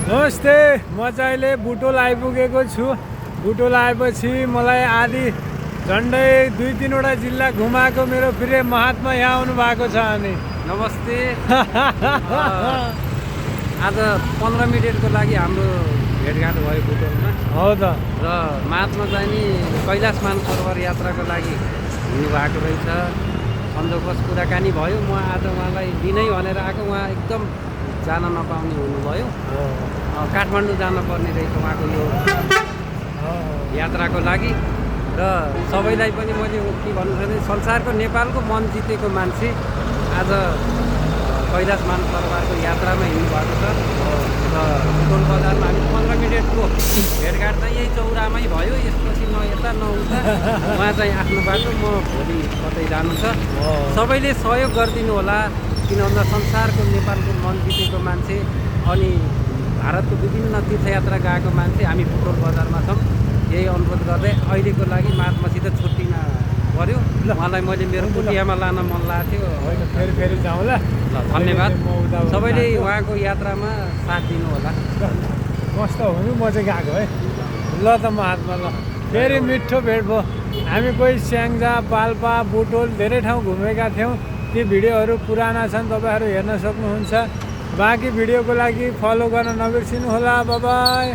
नमस्ते, म चाहिँ अहिले बुटोल आइपुगेको छु। बुटोल आएपछि मलाई आदि झन्डै 2-3 वटा जिल्ला घुमाएको मेरो प्रिय महात्मा यहाँ आउनु भएको छ। अनि नमस्ते। आज 15 मिनटको लागि हाम्रो भेटघाट भयो बुटोलमा। हो त। र महात्मा चाहिँ नि कैलाश मानसरोवर यात्राको लागि हिँड्नुभएको रहेछ। सन्दर्भवश कुराकानी भयो। म आज उहाँलाई दिनै भनेर आएको, उहाँ एकदम जान नपाउने हुनुभयो। काठमाडौँ जानुपर्ने रहेछ उहाँको यो यात्राको लागि। र सबैलाई पनि मैले के भन्नु भने संसारको नेपालको मन जितेको मान्छे आज कैलाश मानसरोवरको यात्रामा हिँड्नु भएको छ। र बुटोल बजारमा हामी 15 मिनटको भेटघाट चाहिँ यही चौरामै भयो। यसपछि न यता न उता उहाँ चाहिँ आफ्नो बाटो, म भोलि कतै जानु छ। सबैले सहयोग गरिदिनु होला, किन भन्दा संसारको नेपालको मन जितेको मान्छे अनि भारतको विभिन्न तीर्थयात्रा गएको मान्छे हामी बुटोल बजारमा छौँ। यही अनुरोध गर्दै अहिलेको लागि महात्मासित छुट्टिन पर्यो। उहाँलाई मैले मेरो कुटियामा लान मन लागेको थियो। फेरि जाउँला। ल, धन्यवाद। सबैले उहाँको यात्रामा साथ दिनु होला। मस्त हुनु, म चाहिँ गएको है। ल त महात्मा, ल फेरि मिठो भेट भयो। हामी कोही स्याङ्जा, पाल्पा, बुटोल धेरै ठाउँ घुमेका थियौँ। ती भिडियोहरू पुराना छन्, तपाईँहरू हेर्न सक्नुहुन्छ। बाँकी भिडियोको लागि फलो गर्न नबिर्सिनु होला। Bye bye.